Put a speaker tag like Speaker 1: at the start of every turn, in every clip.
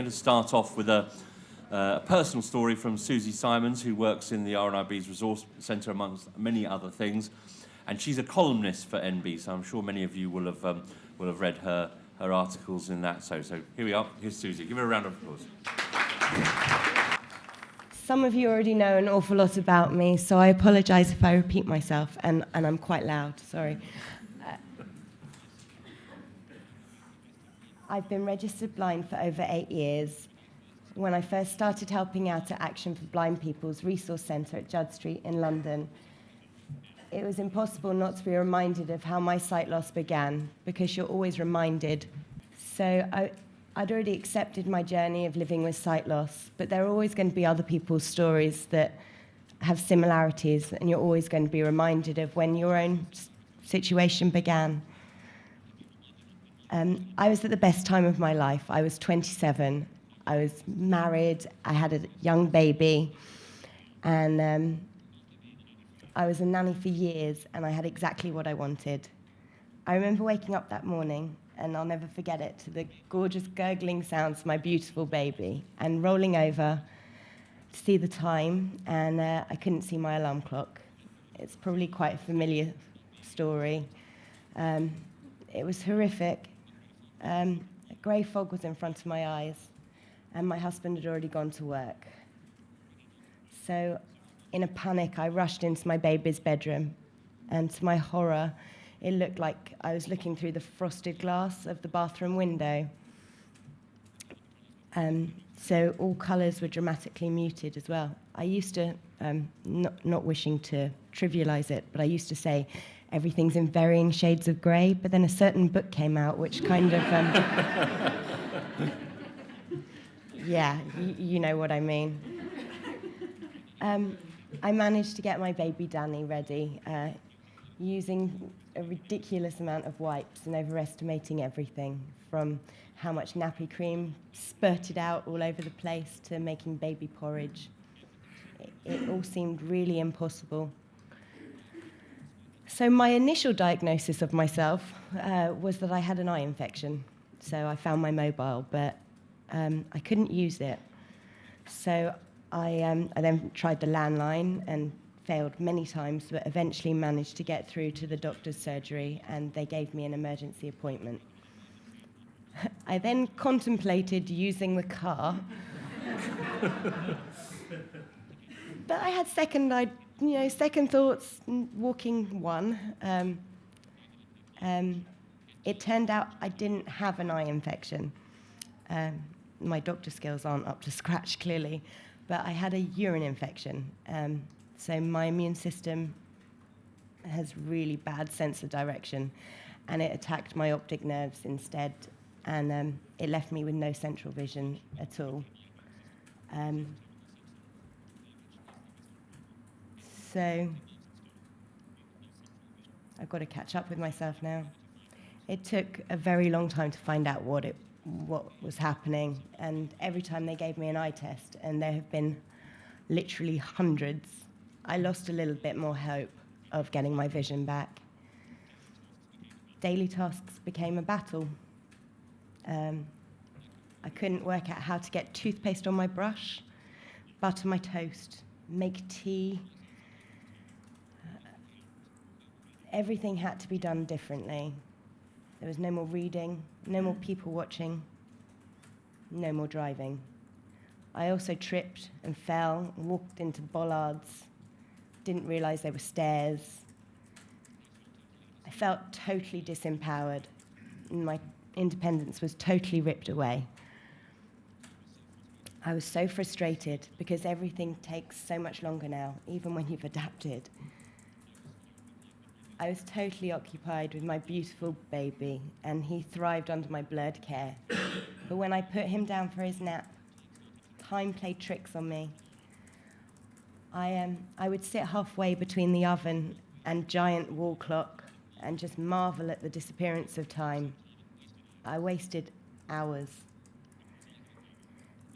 Speaker 1: I'm going to start off with a personal story from Suzie Simons, who works in the RNIB's Resource Centre, amongst many other things. And she's a columnist for NB, so I'm sure many of you will have read her articles in that. So here we are. Here's Suzie. Give her a round of applause.
Speaker 2: Some of you already know an awful lot about me, so I apologise if I repeat myself, and I'm quite loud, sorry. I've been registered blind for over 8 years. When I first started helping out at Action for Blind People's Resource Centre at Judd Street in London, it was impossible not to be reminded of how my sight loss began, because you're always reminded. So I'd already accepted my journey of living with sight loss, but there are always going to be other people's stories that have similarities, and you're always going to be reminded of when your own situation began. I was at the best time of my life. I was 27. I was married. I had a young baby. And I was a nanny for years, and I had exactly what I wanted. I remember waking up that morning, and I'll never forget it, to the gorgeous gurgling sounds of my beautiful baby, and rolling over to see the time, and I couldn't see my alarm clock. It's probably quite a familiar story. It was horrific. A grey fog was in front of my eyes, and my husband had already gone to work. So, in a panic, I rushed into my baby's bedroom, and to my horror, it looked like I was looking through the frosted glass of the bathroom window. So all colours were dramatically muted as well. I used to, not wishing to trivialise it, but I used to say, everything's in varying shades of grey, but then a certain book came out which kind of, yeah, you know what I mean. I managed to get my baby Danny ready, using a ridiculous amount of wipes and overestimating everything, from how much nappy cream spurted out all over the place to making baby porridge. It all seemed really impossible. So my initial diagnosis of myself was that I had an eye infection. So I found my mobile, but I couldn't use it. So I then tried the landline and failed many times, but eventually managed to get through to the doctor's surgery, and they gave me an emergency appointment. I then contemplated using the car, but I had second thoughts, walking one. It turned out I didn't have an eye infection. My doctor skills aren't up to scratch, clearly, but I had a urine infection. So my immune system has really bad sense of direction, and it attacked my optic nerves instead, and it left me with no central vision at all. So I've got to catch up with myself now. It took a very long time to find out what was happening, and every time they gave me an eye test, and there have been literally hundreds, I lost a little bit more hope of getting my vision back. Daily tasks became a battle. I couldn't work out how to get toothpaste on my brush, butter my toast, make tea. Everything had to be done differently. There was no more reading, no more people watching, no more driving. I also tripped and fell, and walked into bollards, didn't realize they were stairs. I felt totally disempowered, and my independence was totally ripped away. I was so frustrated because everything takes so much longer now, even when you've adapted. I was totally occupied with my beautiful baby, and he thrived under my blurred care. But when I put him down for his nap, time played tricks on me. I would sit halfway between the oven and giant wall clock and just marvel at the disappearance of time. I wasted hours.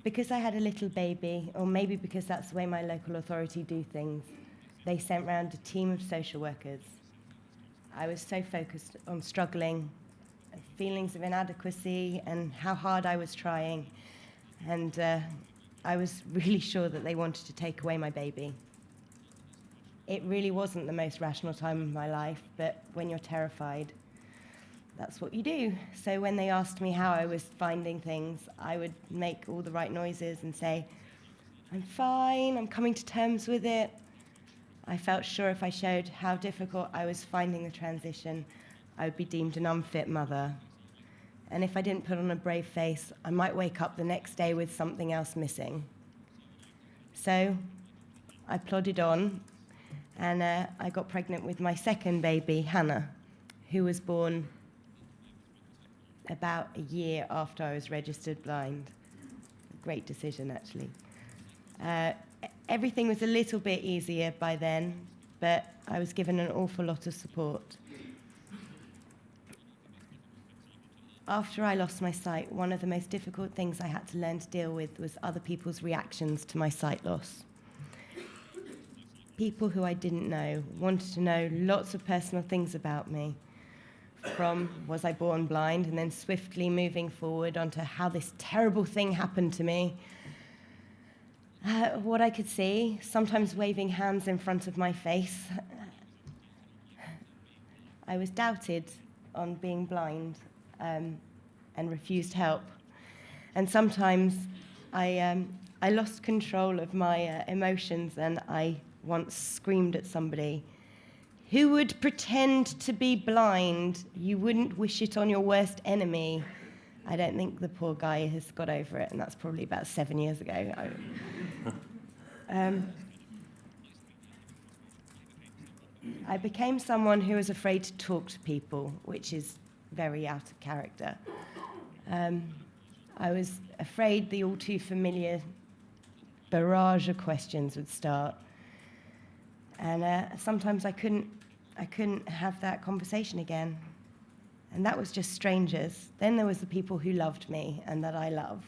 Speaker 2: Because I had a little baby, or maybe because that's the way my local authority do things, they sent round a team of social workers. I was so focused on struggling, feelings of inadequacy, and how hard I was trying, And I was really sure that they wanted to take away my baby. It really wasn't the most rational time of my life, but when you're terrified, that's what you do. So when they asked me how I was finding things, I would make all the right noises and say, I'm fine, I'm coming to terms with it. I felt sure if I showed how difficult I was finding the transition, I would be deemed an unfit mother. And if I didn't put on a brave face, I might wake up the next day with something else missing. So I plodded on, and I got pregnant with my second baby, Hannah, who was born about a year after I was registered blind. Great decision, actually. Everything was a little bit easier by then, but I was given an awful lot of support. After I lost my sight, one of the most difficult things I had to learn to deal with was other people's reactions to my sight loss. People who I didn't know wanted to know lots of personal things about me, from was I born blind, and then swiftly moving forward onto how this terrible thing happened to me. What I could see, sometimes waving hands in front of my face. I was doubted on being blind and refused help. And sometimes I lost control of my emotions, and I once screamed at somebody, "Who would pretend to be blind? You wouldn't wish it on your worst enemy." I don't think the poor guy has got over it, and that's probably about 7 years ago. I became someone who was afraid to talk to people, which is very out of character. I was afraid the all too familiar barrage of questions would start, and sometimes I couldn't have that conversation again. And that was just strangers. Then there was the people who loved me and that I love.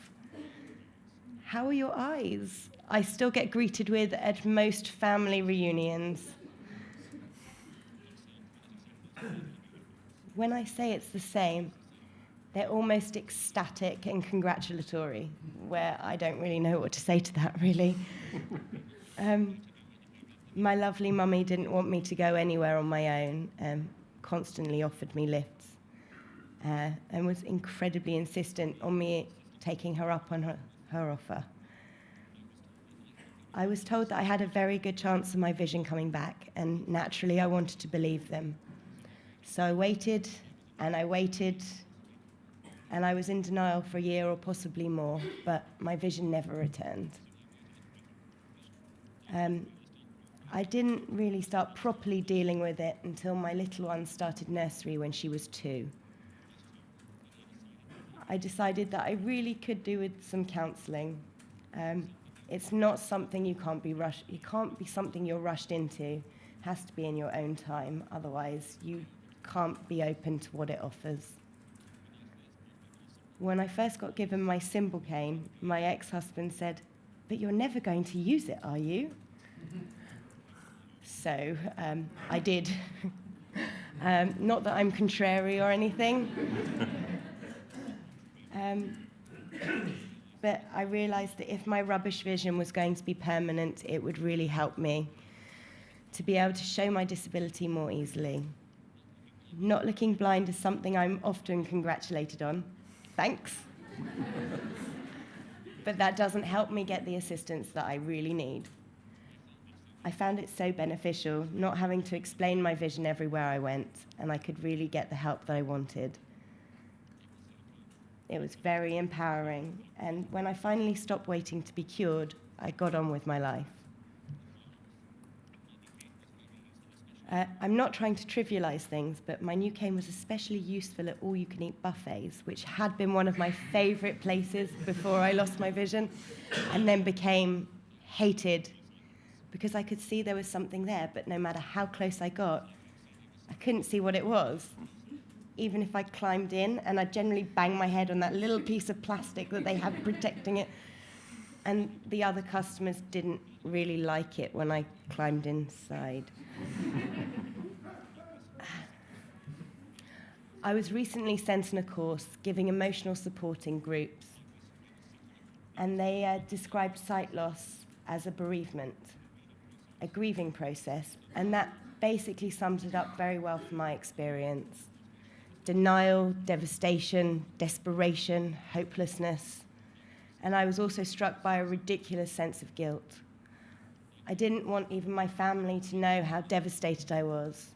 Speaker 2: How are your eyes? I still get greeted with at most family reunions. When I say it's the same, they're almost ecstatic and congratulatory, where I don't really know what to say to that, really. My lovely mummy didn't want me to go anywhere on my own, constantly offered me lifts, and was incredibly insistent on me taking her up on her offer. I was told that I had a very good chance of my vision coming back, and naturally I wanted to believe them. So I waited, and I waited, and I was in denial for a year or possibly more, but my vision never returned. I didn't really start properly dealing with it until my little one started nursery when she was 2. I decided that I really could do with some counselling. It's not something you can't be rushed. It can't be something you're rushed into. It has to be in your own time. Otherwise, you can't be open to what it offers. When I first got given my symbol cane, my ex-husband said, "But you're never going to use it, are you?" So I did. Not that I'm contrary or anything. But I realized that if my rubbish vision was going to be permanent, it would really help me to be able to show my disability more easily. Not looking blind is something I'm often congratulated on. Thanks. But that doesn't help me get the assistance that I really need. I found it so beneficial, not having to explain my vision everywhere I went, and I could really get the help that I wanted. It was very empowering, and when I finally stopped waiting to be cured, I got on with my life. I'm not trying to trivialize things, but my new cane was especially useful at all-you-can-eat buffets, which had been one of my favorite places before I lost my vision, and then became hated because I could see there was something there, but no matter how close I got, I couldn't see what it was. Even if I climbed in, and I'd generally bang my head on that little piece of plastic that they have protecting it. And the other customers didn't really like it when I climbed inside. I was recently sent on a course giving emotional support in groups. and they described sight loss as a bereavement, a grieving process, and that basically sums it up very well from my experience. Denial, devastation, desperation, hopelessness, and I was also struck by a ridiculous sense of guilt. I didn't want even my family to know how devastated I was.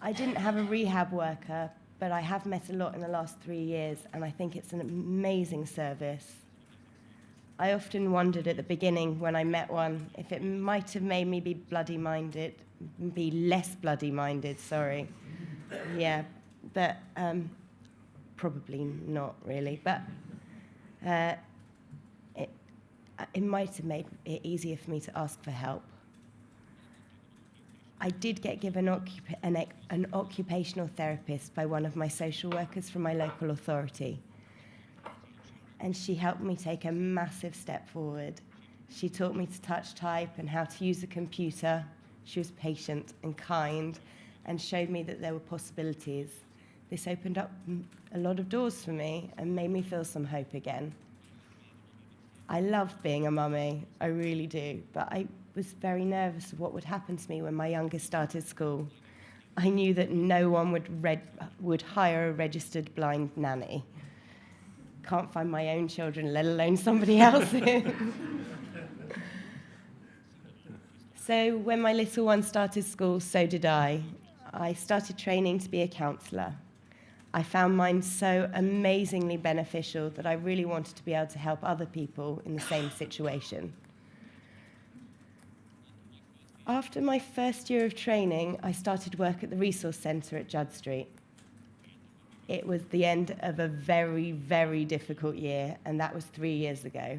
Speaker 2: I didn't have a rehab worker, but I have met a lot in the last 3 years, and I think it's an amazing service. I often wondered at the beginning when I met one if it might have made me be less bloody-minded, sorry. Yeah, but probably not really, but it might have made it easier for me to ask for help. I did get given an occupational therapist by one of my social workers from my local authority. And she helped me take a massive step forward. She taught me to touch type and how to use a computer. She was patient and kind and showed me that there were possibilities. This opened up a lot of doors for me and made me feel some hope again. I love being a mummy, I really do, but I was very nervous of what would happen to me when my youngest started school. I knew that no one would hire a registered blind nanny. Can't find my own children, let alone somebody else's. So when my little one started school, so did I. I started training to be a counsellor. I found mine so amazingly beneficial that I really wanted to be able to help other people in the same situation. After my first year of training, I started work at the Resource Centre at Judd Street. It was the end of a very, very difficult year, and that was 3 years ago.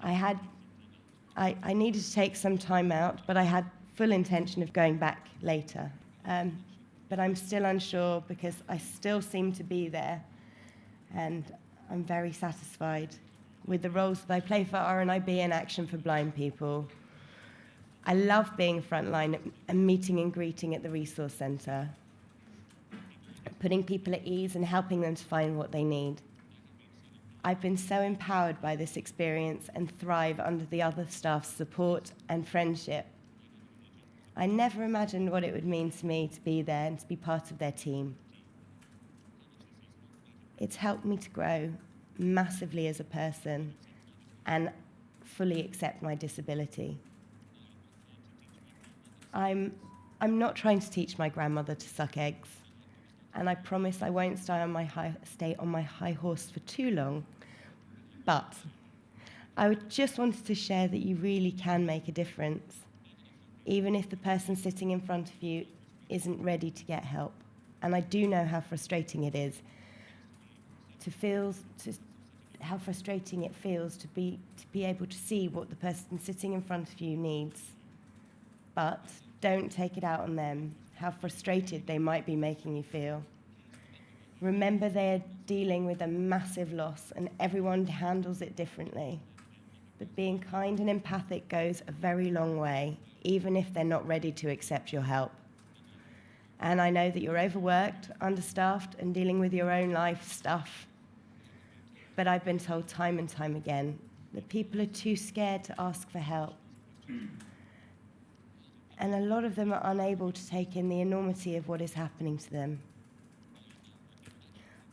Speaker 2: I needed to take some time out, but I had full intention of going back later. But I'm still unsure because I still seem to be there, and I'm very satisfied with the roles that I play for RNIB and Action for Blind People. I love being frontline and meeting and greeting at the Resource Centre, putting people at ease and helping them to find what they need. I've been so empowered by this experience and thrive under the other staff's support and friendship. I never imagined what it would mean to me to be there and to be part of their team. It's helped me to grow massively as a person and fully accept my disability. I'm not trying to teach my grandmother to suck eggs, and I promise I won't stay on my high horse for too long, but I just wanted to share that you really can make a difference, even if the person sitting in front of you isn't ready to get help. And I do know how frustrating it is how frustrating it feels to be able to see what the person sitting in front of you needs. But don't take it out on them, how frustrated they might be making you feel. Remember, they're dealing with a massive loss, and everyone handles it differently. But being kind and empathic goes a very long way, even if they're not ready to accept your help. And I know that you're overworked, understaffed, and dealing with your own life stuff. But I've been told time and time again that people are too scared to ask for help. And a lot of them are unable to take in the enormity of what is happening to them.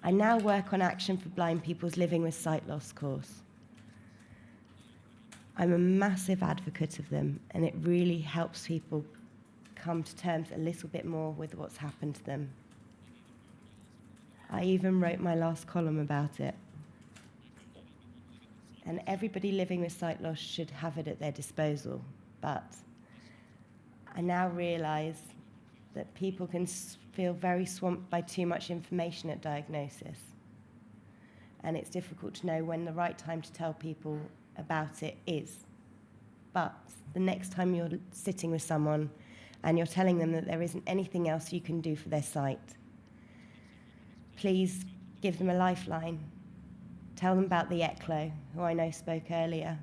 Speaker 2: I now work on Action for Blind People's Living with Sight Loss course. I'm a massive advocate of them, and it really helps people come to terms a little bit more with what's happened to them. I even wrote my last column about it. And everybody living with sight loss should have it at their disposal, but I now realise that people can feel very swamped by too much information at diagnosis. And it's difficult to know when the right time to tell people about it is. But the next time you're sitting with someone and you're telling them that there isn't anything else you can do for their sight, please give them a lifeline. Tell them about the ECLO, who I know spoke earlier.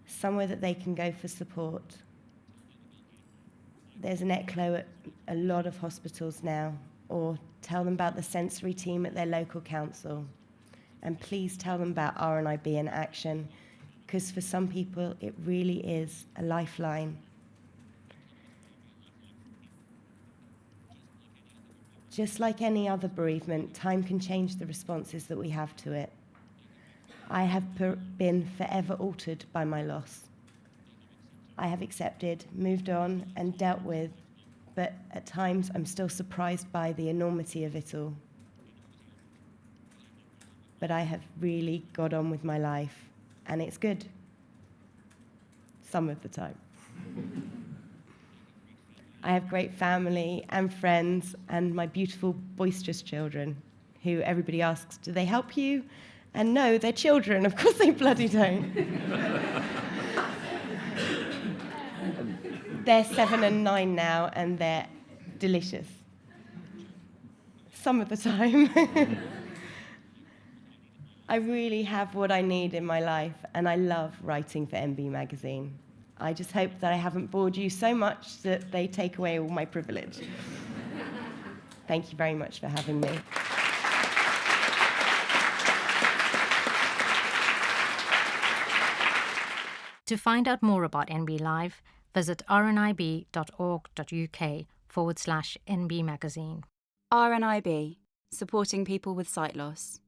Speaker 2: Somewhere that they can go for support. There's an ECLO at a lot of hospitals now, or tell them about the sensory team at their local council. And please tell them about RNIB in action, because for some people it really is a lifeline. Just like any other bereavement, time can change the responses that we have to it. I have been forever altered by my loss. I have accepted, moved on, and dealt with, but at times I'm still surprised by the enormity of it all. But I have really got on with my life, and it's good. Some of the time. I have great family and friends and my beautiful, boisterous children, who everybody asks, do they help you? And no, they're children. Of course they bloody don't. They're 7 and 9 now, and they're delicious. Some of the time. I really have what I need in my life, and I love writing for NB Magazine. I just hope that I haven't bored you so much that they take away all my privilege. Thank you very much for having me.
Speaker 3: To find out more about NB Live, visit rnib.org.uk/NB Magazine.
Speaker 4: RNIB, supporting people with sight loss.